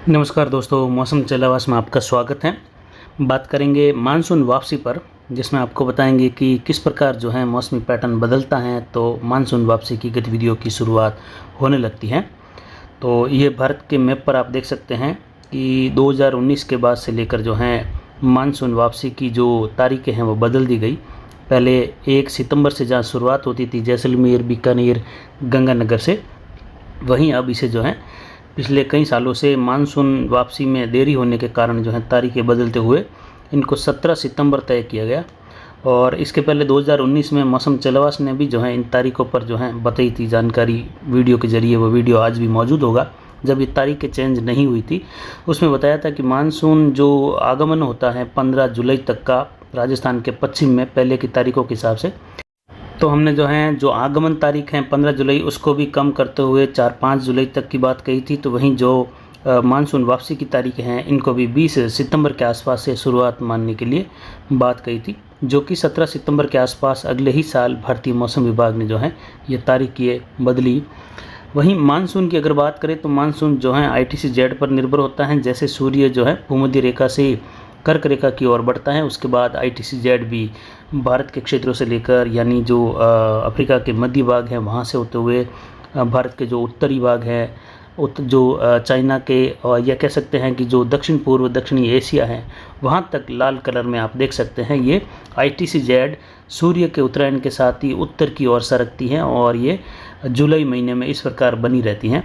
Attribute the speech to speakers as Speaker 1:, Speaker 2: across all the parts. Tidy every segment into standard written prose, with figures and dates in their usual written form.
Speaker 1: नमस्कार दोस्तों, मौसम चलावास में आपका स्वागत है। बात करेंगे मानसून वापसी पर, जिसमें आपको बताएंगे कि किस प्रकार जो है मौसमी पैटर्न बदलता है तो मानसून वापसी की गतिविधियों की शुरुआत होने लगती है। तो ये भारत के मैप पर आप देख सकते हैं कि 2019 के बाद से लेकर जो है मानसून वापसी की जो तारीखें हैं वो बदल दी गई। पहले 1 सितंबर से जहाँ शुरुआत होती थी जैसलमेर, बीकानेर, गंगानगर से, वहीं अब इसे जो है पिछले कई सालों से मानसून वापसी में देरी होने के कारण जो है तारीखें बदलते हुए इनको 17 सितंबर तय किया गया। और इसके पहले 2019 में मौसम चलवास ने भी जो है इन तारीखों पर जो है बताई थी जानकारी वीडियो के ज़रिए। वो वीडियो आज भी मौजूद होगा। जब ये तारीखें चेंज नहीं हुई थी उसमें बताया था कि मानसून जो आगमन होता है 15 जुलाई तक का राजस्थान के पश्चिम में पहले की तारीखों के हिसाब से, तो हमने जो आगमन तारीख है 15 जुलाई उसको भी कम करते हुए 4-5 जुलाई तक की बात कही थी। तो वहीं जो मानसून वापसी की तारीखें हैं इनको भी 20 सितंबर के आसपास से शुरुआत मानने के लिए बात कही थी, जो कि 17 सितंबर के आसपास अगले ही साल भारतीय मौसम विभाग ने जो है ये तारीख ये बदली। वहीं मानसून की अगर बात करें तो मानसून जो है ITC-Z पर निर्भर होता है। जैसे सूर्य जो है भूमध्य रेखा से कर्क रेखा की ओर बढ़ता है, उसके बाद ITC-Z भी भारत के क्षेत्रों से लेकर यानी जो अफ्रीका के मध्य भाग है वहाँ से होते हुए भारत के जो उत्तरी भाग है, चाइना के या कह सकते हैं कि जो दक्षिण पूर्व दक्षिणी एशिया है वहाँ तक लाल कलर में आप देख सकते हैं। ये ITC-Z सूर्य के उत्तरायण के साथ ही उत्तर की ओर सरकती हैं और ये जुलाई महीने में इस प्रकार बनी रहती हैं।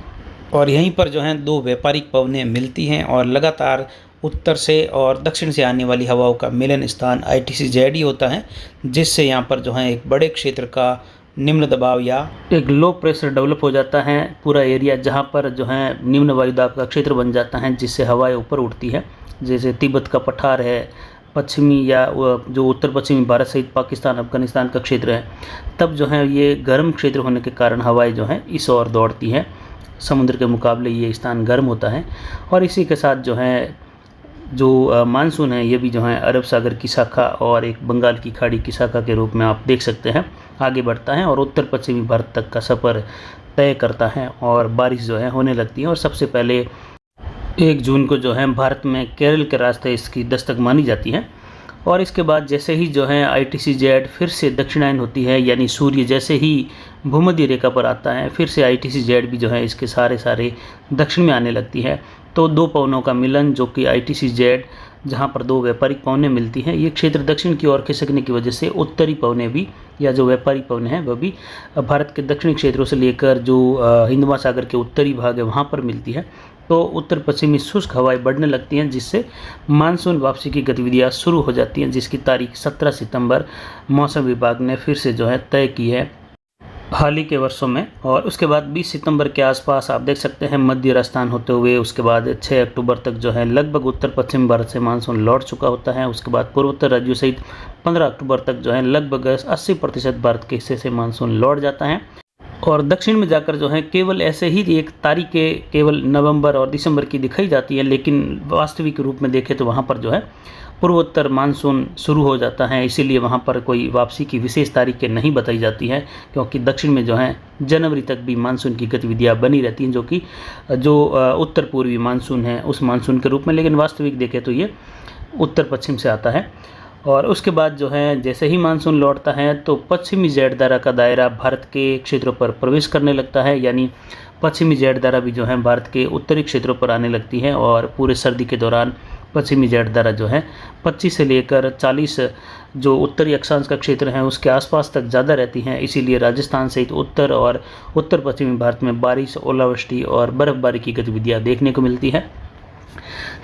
Speaker 2: और यहीं पर जो है दो व्यापारिक पवनें मिलती हैं और लगातार उत्तर से और दक्षिण से आने वाली हवाओं का मिलन स्थान ITC-Z ही होता है, जिससे यहाँ पर जो है एक बड़े क्षेत्र का निम्न दबाव या
Speaker 1: एक लो प्रेशर डेवलप हो जाता है पूरा एरिया, जहाँ पर जो है निम्न वायुदाब का क्षेत्र बन जाता है, जिससे हवाएं ऊपर उठती है। जैसे तिब्बत का पठार है, पश्चिमी या जो उत्तर पश्चिमी भारत सहित पाकिस्तान अफगानिस्तान का क्षेत्र है, तब जो है ये गर्म क्षेत्र होने के कारण हवाएं जो हैं इस ओर दौड़ती हैं। समुद्र के मुकाबले ये स्थान गर्म होता है और इसी के साथ जो मानसून है ये भी जो है अरब सागर की शाखा और एक बंगाल की खाड़ी की शाखा के रूप में आप देख सकते हैं आगे बढ़ता है और उत्तर पश्चिमी भारत तक का सफ़र तय करता है और बारिश जो है होने लगती है। और सबसे पहले 1 जून को जो है भारत में केरल के रास्ते इसकी दस्तक मानी जाती है। और इसके बाद जैसे ही जो है ITC-Z फिर से दक्षिणायन होती है, यानी सूर्य जैसे ही भूमध्य रेखा पर आता है फिर से ITC-Z भी जो है इसके सारे दक्षिण में आने लगती है। तो दो पवनों का मिलन जो कि ITC-Z, जहाँ पर दो व्यापारिक पवनें मिलती हैं, ये क्षेत्र दक्षिण की ओर खिसकने की वजह से उत्तरी पवनें भी या जो व्यापारिक पवनें हैं वह भी भारत के दक्षिणी क्षेत्रों से लेकर जो हिंद महासागर के उत्तरी भाग है वहाँ पर मिलती है। तो उत्तर पश्चिमी शुष्क हवाएं बढ़ने लगती हैं, जिससे मानसून वापसी की गतिविधियां शुरू हो जाती हैं, जिसकी तारीख 17 सितंबर मौसम विभाग ने फिर से जो है तय की है हाल ही के वर्षों में। और उसके बाद 20 सितंबर के आसपास आप देख सकते हैं मध्य राजस्थान होते हुए उसके बाद 6 अक्टूबर तक जो है लगभग उत्तर पश्चिम भारत से मानसून लौट चुका होता है। उसके बाद पूर्वोत्तर राज्यों सहित 15 अक्टूबर तक जो है लगभग 80% भारत के हिस्से से मानसून लौट जाता है। और दक्षिण में जाकर जो है केवल ऐसे ही एक तारीखें केवल नवंबर और दिसंबर की दिखाई जाती है, लेकिन वास्तविक रूप में देखें तो वहाँ पर जो है पूर्वोत्तर मानसून शुरू हो जाता है। इसीलिए वहाँ पर कोई वापसी की विशेष तारीखें नहीं बताई जाती है, क्योंकि दक्षिण में जो है जनवरी तक भी मानसून की गतिविधियाँ बनी रहती हैं, जो कि उत्तर पूर्वी मानसून है उस मानसून के रूप में, लेकिन वास्तविक देखें तो ये उत्तर पश्चिम से आता है। और उसके बाद जो है जैसे ही मानसून लौटता है तो पश्चिमी जेड धारा का दायरा भारत के क्षेत्रों पर प्रवेश करने लगता है, यानी पश्चिमी जेड धारा भी जो है भारत के उत्तरी क्षेत्रों पर आने लगती है। और पूरे सर्दी के दौरान पश्चिमी जेड धारा जो है 25 से लेकर 40 जो उत्तरी अक्षांश का क्षेत्र है उसके आसपास तक ज़्यादा रहती हैं। इसीलिए राजस्थान सहित उत्तर और उत्तर पश्चिमी भारत में बारिश, ओलावृष्टि और बर्फबारी की गतिविधियाँ देखने को मिलती है।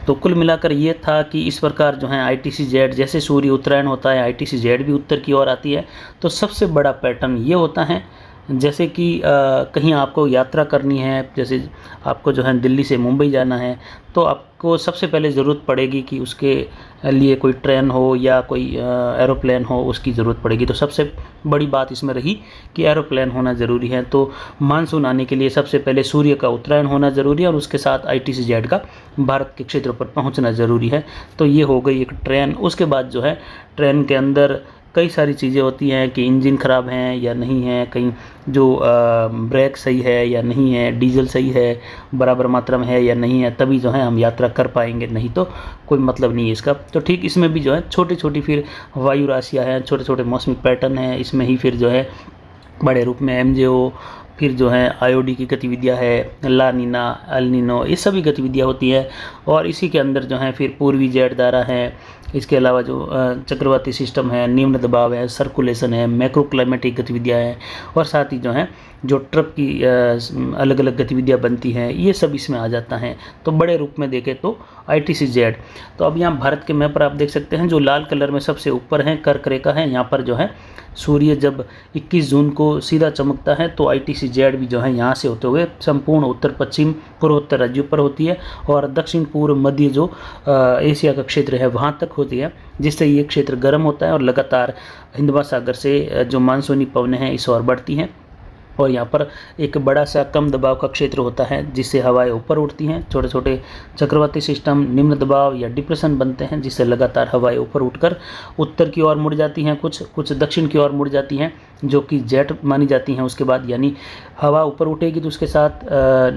Speaker 1: तो कुल मिलाकर ये था कि इस प्रकार जो है ITC-Z जैसे सूर्य उत्तरायण होता है ITC-Z भी उत्तर की ओर आती है। तो सबसे बड़ा पैटर्न ये होता है, जैसे कि कहीं आपको यात्रा करनी है, जैसे आपको जो है दिल्ली से मुंबई जाना है, तो आपको सबसे पहले ज़रूरत पड़ेगी कि उसके लिए कोई ट्रेन हो या कोई एरोप्लेन हो, उसकी ज़रूरत पड़ेगी। तो सबसे बड़ी बात इसमें रही कि एरोप्लेन होना ज़रूरी है। तो मानसून आने के लिए सबसे पहले सूर्य का उत्तरायण होना ज़रूरी है और उसके साथ ITC-Z का भारत के क्षेत्र पर पहुंचना ज़रूरी है। तो ये हो गई एक ट्रेन। उसके बाद जो है ट्रेन के अंदर कई सारी चीज़ें होती हैं कि इंजन ख़राब हैं या नहीं है, कहीं जो ब्रेक सही है या नहीं है, डीजल सही है, बराबर मात्रा में है या नहीं है, तभी जो है हम यात्रा कर पाएंगे, नहीं तो कोई मतलब नहीं है इसका। तो ठीक इसमें भी जो है छोटी छोटी फिर वायु राशियाँ हैं, छोटे छोटे मौसमी पैटर्न हैं, इसमें ही फिर जो है बड़े रूप में एमजेओ, फिर जो है आईओडी की गतिविधियाँ है, ला नीना, एल नीनो, ये सभी गतिविधियाँ होती है। और इसी के अंदर जो है फिर पूर्वी जेट धारा है, इसके अलावा जो चक्रवाती सिस्टम है, निम्न दबाव है, सर्कुलेशन है, मैक्रो क्लाइमेटिक गतिविधियाँ हैं, और साथ ही जो है जो ट्रप की अलग अलग गतिविधियाँ बनती हैं, ये सब इसमें आ जाता है। तो बड़े रूप में देखें तो ITC-Z। तो अब यहाँ भारत के मैप पर आप देख सकते हैं, जो लाल कलर में सबसे ऊपर है कर्क रेखा है, यहाँ पर जो है सूर्य जब 21 जून को सीधा चमकता है तो ITC-Z भी जो है यहाँ से होते हुए संपूर्ण उत्तर पश्चिम पूर्वोत्तर राज्यों पर होती है, और दक्षिण पूर्व मध्य जो एशिया का क्षेत्र है वहाँ तक होती है, जिससे ये क्षेत्र गर्म होता है और लगातार हिंद महासागर से जो मानसूनी पवनें हैं इस ओर बढ़ती हैं। और यहाँ पर एक बड़ा सा कम दबाव का क्षेत्र होता है, जिससे हवाएं ऊपर उठती हैं। छोटे छोटे चक्रवाती सिस्टम निम्न दबाव या डिप्रेशन बनते हैं, जिससे लगातार हवाएं ऊपर उठकर उत्तर की ओर मुड़ जाती हैं, कुछ दक्षिण की ओर मुड़ जाती हैं, जो कि जेट मानी जाती हैं। उसके बाद यानी हवा ऊपर उठेगी तो उसके साथ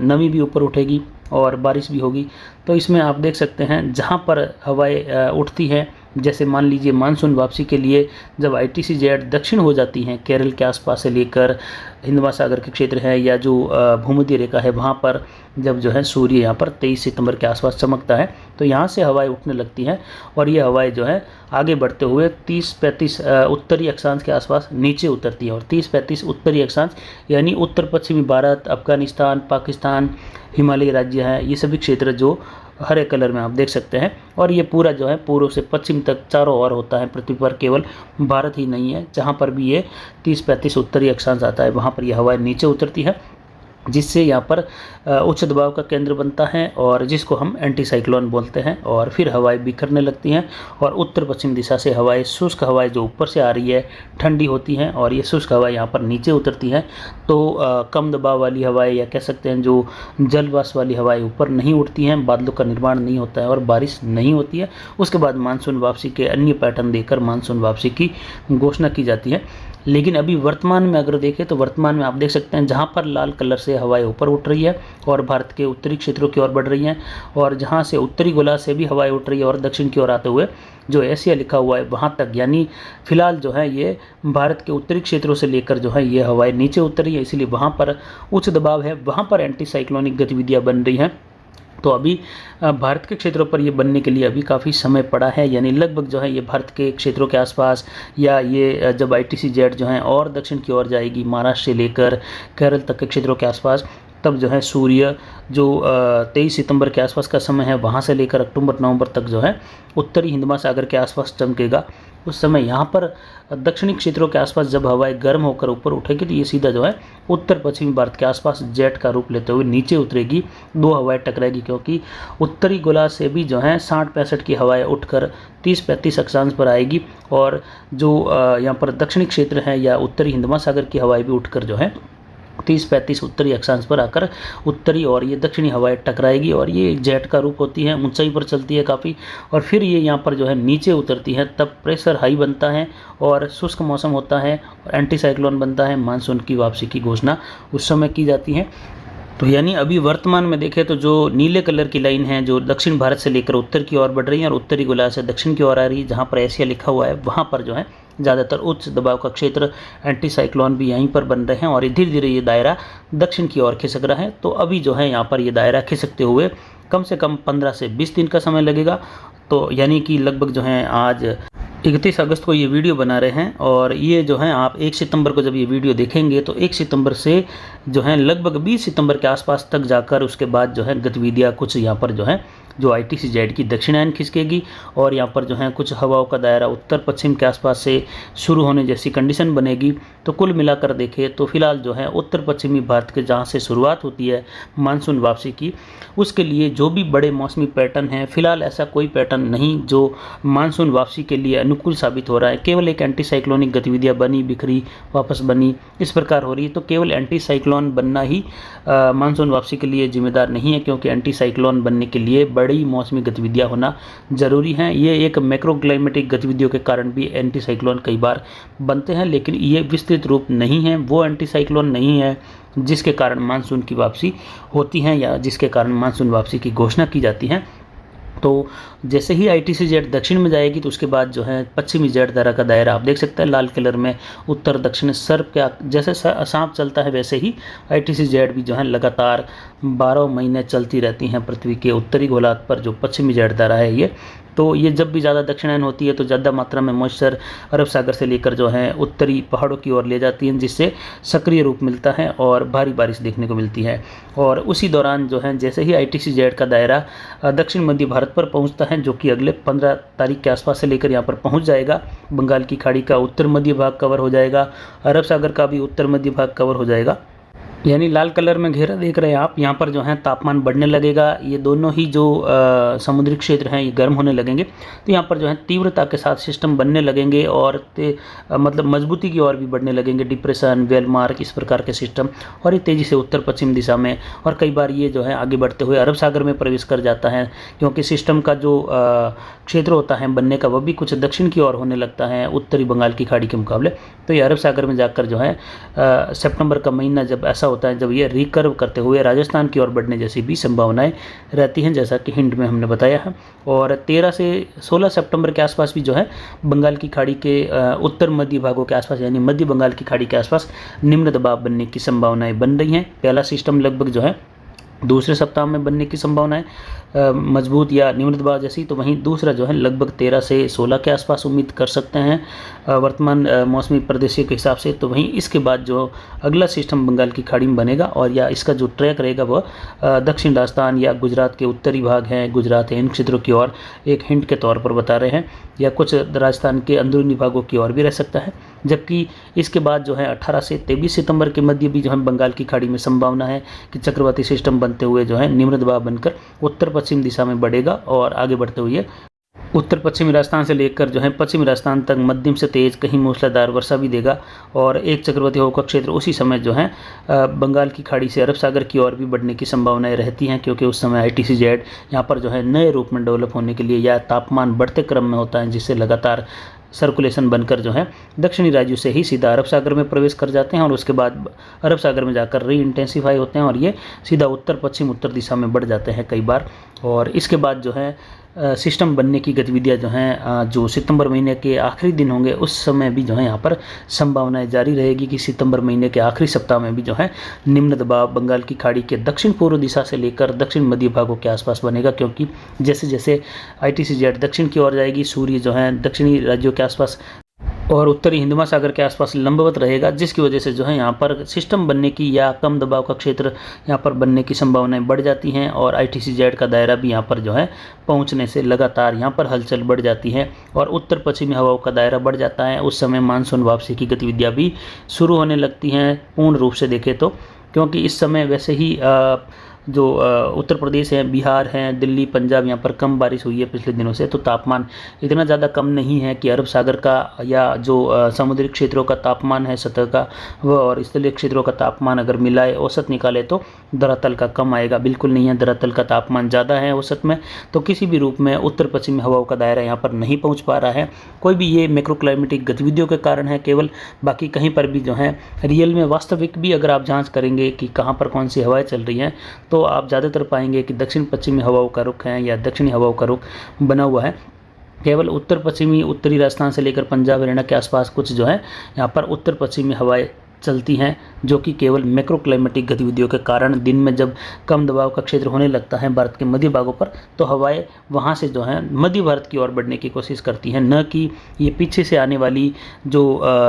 Speaker 1: नमी भी ऊपर उठेगी और बारिश भी होगी। तो इसमें आप देख सकते हैं जहाँ पर हवाएं उठती हैं, जैसे मान लीजिए मानसून वापसी के लिए जब ITC-Z दक्षिण हो जाती हैं, केरल के आसपास से लेकर हिंद महासागर के क्षेत्र है या जो भूमध्य रेखा है वहाँ पर जब जो है सूर्य यहाँ पर 23 सितंबर के आसपास चमकता है, तो यहाँ से हवाएं उठने लगती हैं, और ये हवाएं जो है आगे बढ़ते हुए 30-35 उत्तरी अक्षांश के आसपास नीचे उतरती है। और 30-35 उत्तरी अक्षांश यानी उत्तर पश्चिमी भारत, अफगानिस्तान, पाकिस्तान, हिमालयी राज्य हैं, ये सभी क्षेत्र जो हरे कलर में आप देख सकते हैं। और ये पूरा जो है पूर्व से पश्चिम तक चारों ओर होता है पृथ्वी पर, केवल भारत ही नहीं है जहाँ पर भी ये 30-35 उत्तरी अक्षांश आता है वहाँ पर ये हवाएं नीचे उतरती है, जिससे यहाँ पर उच्च दबाव का केंद्र बनता है और जिसको हम एंटी साइक्लोन बोलते हैं। और फिर हवाएं बिखरने लगती हैं और उत्तर पश्चिम दिशा से हवाएं, शुष्क हवाएं जो ऊपर से आ रही है ठंडी होती हैं, और ये शुष्क हवाएं यहाँ पर नीचे उतरती हैं। तो कम दबाव वाली हवाएं या कह सकते हैं जो जलवाष्प वाली हवाएं ऊपर नहीं उठती हैं, बादलों का निर्माण नहीं होता है और बारिश नहीं होती है। उसके बाद मानसून वापसी के अन्य पैटर्न देकर मानसून वापसी की घोषणा की जाती है। लेकिन अभी वर्तमान में अगर देखें तो वर्तमान में आप देख सकते हैं जहाँ पर लाल कलर से हवाएं ऊपर उठ रही है और भारत के उत्तरी क्षेत्रों की ओर बढ़ रही हैं, और जहाँ से उत्तरी गोला से भी हवाएं उठ रही है और दक्षिण की ओर आते हुए जो एशिया लिखा हुआ है वहाँ तक, यानी फिलहाल जो है ये भारत के उत्तरी क्षेत्रों से लेकर जो है ये हवाएं नीचे उतर रही है, इसलिए वहाँ पर उच्च दबाव है, वहाँ पर एंटी साइक्लोनिक गतिविधियाँ बन रही हैं। तो अभी भारत के क्षेत्रों पर ये बनने के लिए अभी काफ़ी समय पड़ा है, यानी लगभग जो है ये भारत के क्षेत्रों के आसपास, या ये जब ITC-Z जो है और दक्षिण की ओर जाएगी महाराष्ट्र से लेकर केरल तक के क्षेत्रों के आसपास, तब जो है सूर्य जो 23 सितंबर के आसपास का समय है वहाँ से लेकर अक्टूबर-नवंबर तक जो है उत्तरी हिंद महासागर के आसपास चमकेगा। उस समय यहाँ पर दक्षिणी क्षेत्रों के आसपास जब हवाएं गर्म होकर ऊपर उठेगी तो ये सीधा जो है उत्तर पश्चिमी भारत के आसपास जेट का रूप लेते हुए नीचे उतरेगी, दो हवाएं टकराएगी, क्योंकि उत्तरी गोला से भी जो है 60-65 की हवाएं उठकर 30-35 अक्षांश पर आएगी, और जो यहाँ पर दक्षिणी क्षेत्र है या उत्तरी हिंद महासागर की हवाएं भी उठकर जो है 30-35 उत्तरी अक्षांश पर आकर उत्तरी और ये दक्षिणी हवाएं टकराएगी, और ये जेट का रूप होती है, ऊंचाई पर चलती है काफ़ी, और फिर ये यहाँ पर जो है नीचे उतरती है, तब प्रेशर हाई बनता है और शुष्क मौसम होता है और एंटी साइक्लोन बनता है। मानसून की वापसी की घोषणा उस समय की जाती है। तो यानी अभी वर्तमान में देखें तो जो नीले कलर की लाइन है जो दक्षिण भारत से लेकर उत्तर की ओर बढ़ रही है और उत्तरी गोला से दक्षिण की ओर आ रही है, जहाँ पर एशिया लिखा हुआ है वहाँ पर जो है ज़्यादातर उच्च दबाव का क्षेत्र एंटी साइक्लोन भी यहीं पर बन रहे हैं, और धीरे धीरे ये दायरा दक्षिण की ओर खिसक रहा है। तो अभी जो है यहाँ पर ये दायरा खिसकते हुए कम से कम 15 से 20 दिन का समय लगेगा। तो यानी कि लगभग जो है आज 31 अगस्त को ये वीडियो बना रहे हैं, और ये जो है आप 1 सितंबर को जब ये वीडियो देखेंगे तो 1 सितंबर से जो है लगभग 20 सितंबर के आसपास तक जाकर उसके बाद जो है गतिविधियाँ कुछ यहाँ पर जो है जो ITC-Z की दक्षिणायन खिसकेगी, और यहाँ पर जो है कुछ हवाओं का दायरा उत्तर पश्चिम के आसपास से शुरू होने जैसी कंडीशन बनेगी। तो कुल मिलाकर देखें तो फिलहाल जो है उत्तर पश्चिमी भारत के जहाँ से शुरुआत होती है मानसून वापसी की, उसके लिए जो भी बड़े मौसमी पैटर्न हैं, फिलहाल ऐसा कोई पैटर्न पैटर्न नहीं जो मानसून वापसी के लिए अनुकूल साबित हो रहा है। केवल एक एंटी साइक्लोनिक गतिविधियाँ बनी बिखरी वापस बनी इस प्रकार हो रही है। तो केवल एंटी साइक्लोन बनना ही मानसून वापसी के लिए जिम्मेदार नहीं है, क्योंकि एंटी साइक्लोन बनने के लिए बड़ी मौसमी गतिविधियाँ होना ज़रूरी हैं। ये एक मैक्रो क्लाइमेटिक गतिविधियों के कारण भी एंटी साइक्लोन कई बार बनते हैं, लेकिन ये विस्तृत रूप नहीं है। वो एंटी साइक्लोन नहीं है जिसके कारण मानसून की वापसी होती है या जिसके कारण मानसून वापसी की घोषणा की जाती है। तो जैसे ही ITCZ दक्षिण में जाएगी तो उसके बाद जो है पश्चिमी जेट धारा का दायरा आप देख सकते हैं लाल कलर में, उत्तर दक्षिण सर्प के जैसे सांप चलता है वैसे ही ITCZ भी जो है लगातार 12 महीने चलती रहती हैं पृथ्वी के उत्तरी गोलार्ध पर। जो पश्चिमी जेट धारा है ये, तो ये जब भी ज़्यादा दक्षिणायन होती है तो ज़्यादा मात्रा में मॉइस्चर अरब सागर से लेकर जो है उत्तरी पहाड़ों की ओर ले जाती हैं, जिससे सक्रिय रूप मिलता है और भारी बारिश देखने को मिलती है। और उसी दौरान जो है जैसे ही ITCZ का दायरा दक्षिण मध्य भारत पर पहुंचता है, जो कि अगले 15 तारीख के आसपास से लेकर यहाँ पर पहुंच जाएगा, बंगाल की खाड़ी का उत्तर मध्य भाग कवर हो जाएगा, अरब सागर का भी उत्तर मध्य भाग कवर हो जाएगा। यानी लाल कलर में घेरा देख रहे हैं आप, यहाँ पर जो है तापमान बढ़ने लगेगा। ये दोनों ही जो समुद्री क्षेत्र हैं ये गर्म होने लगेंगे, तो यहाँ पर जो है तीव्रता के साथ सिस्टम बनने लगेंगे और मतलब मजबूती की ओर भी बढ़ने लगेंगे। डिप्रेशन, वेलमार्क इस प्रकार के सिस्टम, और ये तेज़ी से उत्तर पश्चिम दिशा में, और कई बार ये जो है आगे बढ़ते हुए अरब सागर में प्रवेश कर जाता है, क्योंकि सिस्टम का जो क्षेत्र होता है बनने का वह भी कुछ दक्षिण की ओर होने लगता है उत्तरी बंगाल की खाड़ी के मुकाबले। तो ये अरब सागर में जाकर जो है सितंबर का महीना जब ऐसा होता है जब ये रिकर्व करते हुए राजस्थान की ओर बढ़ने जैसी भी संभावनाएं रहती हैं, जैसा कि हिंट में हमने बताया है। और 13 से 16 सितंबर के आसपास भी जो है बंगाल की खाड़ी के उत्तर मध्य भागों के आसपास, यानी मध्य बंगाल की खाड़ी के आसपास निम्न दबाव बनने की संभावनाएं बन रही हैं। पहला सिस्टम लगभग जो है दूसरे सप्ताह में बनने की संभावना है मजबूत या निम्न दबाव जैसी, तो वहीं दूसरा जो है लगभग 13 से 16 के आसपास उम्मीद कर सकते हैं वर्तमान मौसमी परिदृश्य के हिसाब से। तो वहीं इसके बाद जो अगला सिस्टम बंगाल की खाड़ी में बनेगा और या इसका जो ट्रैक रहेगा वह दक्षिण राजस्थान या गुजरात के उत्तरी भाग हैं, गुजरात है, इन क्षेत्रों की ओर एक हिंट के तौर पर बता रहे हैं, या कुछ राजस्थान के अंदरूनी भागों की ओर भी रह सकता है। जबकि इसके बाद जो है 18 से 23 सितंबर के मध्य भी जो है बंगाल की खाड़ी में संभावना है कि चक्रवाती सिस्टम बनते हुए जो है निम्न दबाव बनकर उत्तर पश्चिम दिशा में बढ़ेगा और आगे बढ़ते हुए उत्तर पश्चिमी राजस्थान से लेकर जो है पश्चिमी राजस्थान तक मध्यम से तेज कहीं मूसलाधार वर्षा भी देगा। और एक चक्रवाती हवा का क्षेत्र उसी समय जो है बंगाल की खाड़ी से अरब सागर की ओर भी बढ़ने की संभावनाएं रहती हैं, क्योंकि उस समय ITCZ यहाँ पर जो है नए रूप में डेवलप होने के लिए या तापमान बढ़ते क्रम में होता है, जिससे लगातार सर्कुलेशन बनकर जो है दक्षिणी राज्यों से ही सीधा अरब सागर में प्रवेश कर जाते हैं और उसके बाद अरब सागर में जाकर री इंटेंसिफाई होते हैं और ये सीधा उत्तर पश्चिम उत्तर दिशा में बढ़ जाते हैं कई बार। और इसके बाद जो है सिस्टम बनने की गतिविधियां जो हैं जो सितंबर महीने के आखिरी दिन होंगे उस समय भी जो है यहाँ पर संभावनाएं जारी रहेगी कि सितंबर महीने के आखिरी सप्ताह में भी जो है निम्न दबाव बंगाल की खाड़ी के दक्षिण पूर्व दिशा से लेकर दक्षिण मध्य भागों के आसपास बनेगा, क्योंकि जैसे जैसे ITCZ दक्षिण की ओर जाएगी सूर्य जो है दक्षिणी राज्यों के आसपास और उत्तरी हिंद महासागर के आसपास लंबवत रहेगा, जिसकी वजह से जो है यहाँ पर सिस्टम बनने की या कम दबाव का क्षेत्र यहाँ पर बनने की संभावनाएं बढ़ जाती हैं और ITCZ का दायरा भी यहाँ पर जो है पहुँचने से लगातार यहाँ पर हलचल बढ़ जाती है और उत्तर पश्चिमी हवाओं का दायरा बढ़ जाता है। उस समय मानसून वापसी की गतिविधियाँ भी शुरू होने लगती हैं पूर्ण रूप से देखें तो, क्योंकि इस समय वैसे ही जो उत्तर प्रदेश है, बिहार है, दिल्ली, पंजाब यहाँ पर कम बारिश हुई है पिछले दिनों से, तो तापमान इतना ज़्यादा कम नहीं है कि अरब सागर का या जो समुद्री क्षेत्रों का तापमान है सतह का वह और स्थलीय क्षेत्रों का तापमान अगर मिलाए औसत निकाले तो धरातल का कम आएगा। बिल्कुल नहीं है, धरातल का तापमान ज़्यादा है औसत में, तो किसी भी रूप में उत्तर पश्चिमी हवाओं का दायरा यहाँ पर नहीं पहुँच पा रहा है। कोई भी ये मैक्रोक्लाइमेटिक गतिविधियों के कारण है केवल, बाकी कहीं पर भी जो है रियल में वास्तविक भी अगर आप जाँच करेंगे कि कहाँ पर कौन सी हवाएँ चल रही हैं तो आप ज़्यादातर पाएंगे कि दक्षिण पश्चिमी हवाओं का रुख है या दक्षिणी हवाओं का रुख बना हुआ है। केवल उत्तर पश्चिमी उत्तरी राजस्थान से लेकर पंजाब हरियाणा के आसपास कुछ जो है यहाँ पर उत्तर पश्चिमी हवाएं चलती हैं, जो कि केवल मैक्रोक्लाइमेटिक गतिविधियों के कारण दिन में जब कम दबाव का क्षेत्र होने लगता है भारत के मध्य भागों पर तो हवाएं वहाँ से जो है मध्य भारत की ओर बढ़ने की कोशिश करती हैं, न कि ये पीछे से आने वाली जो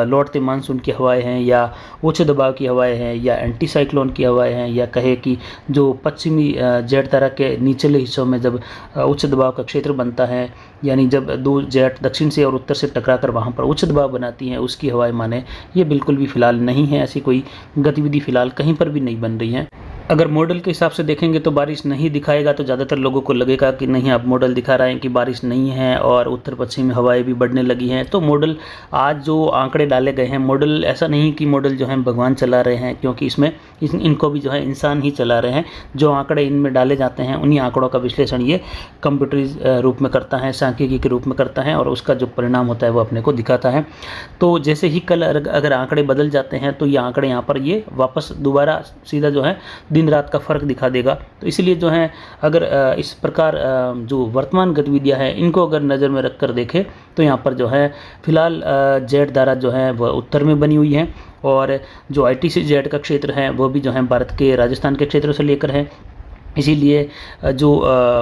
Speaker 1: लौटते मानसून की हवाएं हैं या उच्च दबाव की हवाएं हैं या एंटी साइक्लोन की हवाएं हैं या कहे कि जो पश्चिमी जेट धारा के निचले हिस्सों में जब उच्च दबाव का क्षेत्र बनता है, यानी जब दो जेट दक्षिण से और उत्तर से टकराकर वहाँ पर उच्च दबाव बनाती हैं उसकी हवाएं माने, ये बिल्कुल भी फिलहाल नहीं है। ऐसी कोई गतिविधि फिलहाल कहीं पर भी नहीं बन रही है। अगर मॉडल के हिसाब से देखेंगे तो बारिश नहीं दिखाएगा, तो ज़्यादातर लोगों को लगेगा कि नहीं, अब मॉडल दिखा रहे हैं कि बारिश नहीं है और उत्तर पश्चिमी हवाएं भी बढ़ने लगी हैं। तो मॉडल आज जो आंकड़े डाले गए हैं, मॉडल ऐसा नहीं कि मॉडल जो है भगवान चला रहे हैं, क्योंकि इसमें इनको भी जो है इंसान ही चला रहे हैं। जो आंकड़े इनमें डाले जाते हैं उन्हीं आंकड़ों का विश्लेषण ये कंप्यूटरीज रूप में करता है, सांख्यिकी के रूप में करता है, और उसका जो परिणाम होता है वो अपने को दिखाता है। तो जैसे ही कल अगर आंकड़े बदल जाते हैं तो ये आंकड़े यहाँ पर ये वापस दोबारा सीधा जो है दिन रात का फ़र्क दिखा देगा। तो इसलिए जो है अगर इस प्रकार जो वर्तमान गतिविधियां हैं इनको अगर नज़र में रख कर देखें तो यहाँ पर जो है फिलहाल जेड धारा जो है वह उत्तर में बनी हुई है, और जो ITC जेड का क्षेत्र है वो भी जो है भारत के राजस्थान के क्षेत्र से लेकर है। इसीलिए जो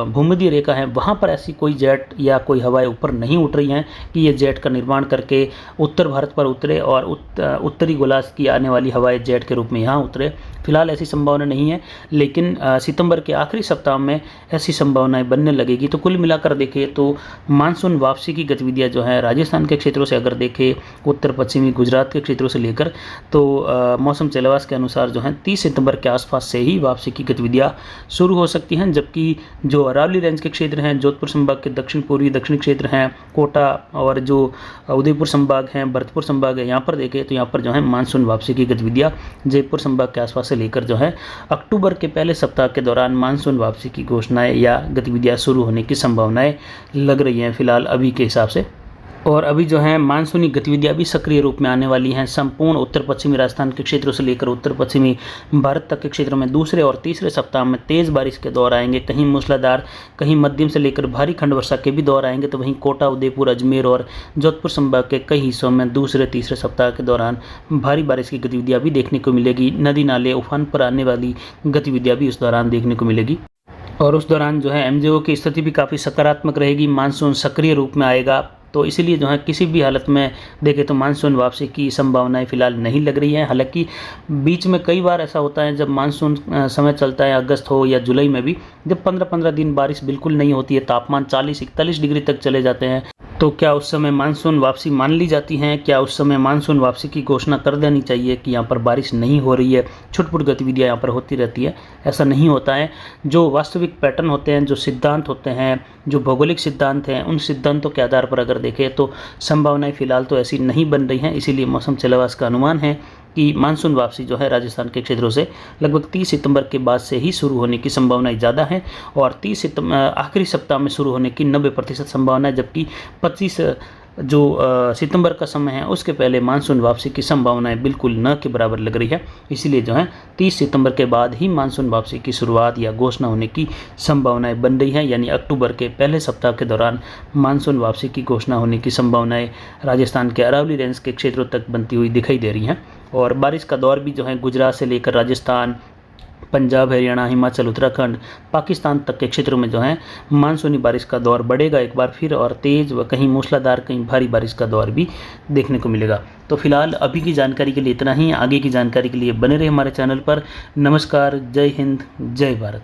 Speaker 1: भूमध्य रेखा है वहाँ पर ऐसी कोई जेट या कोई हवाएं ऊपर नहीं उठ रही हैं कि ये जेट का निर्माण करके उत्तर भारत पर उतरे और उत्तरी गोलार्ध की आने वाली हवाएं जेट के रूप में यहाँ उतरे। फिलहाल ऐसी संभावना नहीं है, लेकिन सितंबर के आखिरी सप्ताह में ऐसी संभावनाएं बनने लगेगी। तो कुल मिलाकर देखें तो मानसून वापसी की गतिविधियाँ जो है राजस्थान के क्षेत्रों से अगर देखें, उत्तर पश्चिमी गुजरात के क्षेत्रों से लेकर, तो मौसम चलवास के अनुसार जो है 30 सितंबर के आसपास से ही वापसी की गतिविधियाँ शुरू हो सकती हैं। जबकि जो अरावली रेंज के क्षेत्र हैं, जोधपुर संभाग के दक्षिण पूर्वी दक्षिणी क्षेत्र हैं, कोटा और जो उदयपुर संभाग हैं, भरतपुर संभाग है, यहाँ पर देखें तो यहाँ पर जो है मानसून वापसी की गतिविधियाँ जयपुर संभाग के आसपास से लेकर जो है अक्टूबर के पहले सप्ताह के दौरान मानसून वापसी की घोषणाएं या गतिविधियाँ शुरू होने की संभावनाएं लग रही हैं फिलहाल अभी के हिसाब से। और अभी जो है मानसूनी गतिविधियाँ भी सक्रिय रूप में आने वाली हैं। संपूर्ण उत्तर पश्चिमी राजस्थान के क्षेत्रों से लेकर उत्तर पश्चिमी भारत तक के क्षेत्रों में दूसरे और तीसरे सप्ताह में तेज़ बारिश के दौर आएंगे। कहीं मूसलाधार, कहीं मध्यम से लेकर भारी खंड वर्षा के भी दौर आएंगे। तो वहीं कोटा, उदयपुर, अजमेर और जोधपुर संभाग के कई हिस्सों में दूसरे तीसरे सप्ताह के दौरान भारी बारिश की गतिविधियाँ भी देखने को मिलेगी। नदी नाले उफान पर आने वाली गतिविधियाँ भी उस दौरान देखने को मिलेगी। और उस दौरान जो है MJO की स्थिति भी काफ़ी सकारात्मक रहेगी। मानसून सक्रिय रूप में आएगा, तो इसीलिए जो है किसी भी हालत में देखें तो मानसून वापसी की संभावनाएं फिलहाल नहीं लग रही हैं। हालांकि बीच में कई बार ऐसा होता है जब मानसून समय चलता है, अगस्त हो या जुलाई में भी, जब 15-15 दिन बारिश बिल्कुल नहीं होती है, तापमान 40-41 डिग्री तक चले जाते हैं। तो क्या उस समय मानसून वापसी मान ली जाती है? क्या उस समय मानसून वापसी की घोषणा कर देनी चाहिए कि यहाँ पर बारिश नहीं हो रही है, छुटपुट गतिविधियाँ यहाँ पर होती रहती है? ऐसा नहीं होता है। जो वास्तविक पैटर्न होते हैं, जो सिद्धांत होते हैं, जो भौगोलिक सिद्धांत हैं, उन सिद्धांतों के आधार पर अगर देखें तो संभावनाएं फिलहाल तो ऐसी नहीं बन रही हैं। इसीलिए मौसम चलवास का अनुमान है कि मानसून वापसी जो है राजस्थान के क्षेत्रों से लगभग 30 सितंबर के बाद से ही शुरू होने की संभावनाएं ज़्यादा हैं, और 30 सितंबर आखिरी सप्ताह में शुरू होने की 90% संभावना है। जबकि 25 जो सितंबर का समय है उसके पहले मानसून वापसी की संभावनाएं बिल्कुल न के बराबर लग रही है। इसीलिए जो है 30 सितंबर के बाद ही मानसून वापसी की शुरुआत या घोषणा होने की संभावनाएं बन रही हैं। यानी अक्टूबर के पहले सप्ताह के दौरान मानसून वापसी की घोषणा होने की संभावनाएं राजस्थान के अरावली रेंज के क्षेत्रों तक बनती हुई दिखाई दे रही हैं। और बारिश का दौर भी जो है गुजरात से लेकर राजस्थान, पंजाब, हरियाणा, हिमाचल, उत्तराखंड, पाकिस्तान तक के क्षेत्रों में जो है मानसूनी बारिश का दौर बढ़ेगा एक बार फिर, और तेज़ व कहीं मूसलाधार, कहीं भारी बारिश का दौर भी देखने को मिलेगा। तो फिलहाल अभी की जानकारी के लिए इतना ही। आगे की जानकारी के लिए बने रहे हमारे चैनल पर। नमस्कार, जय हिंद, जय भारत।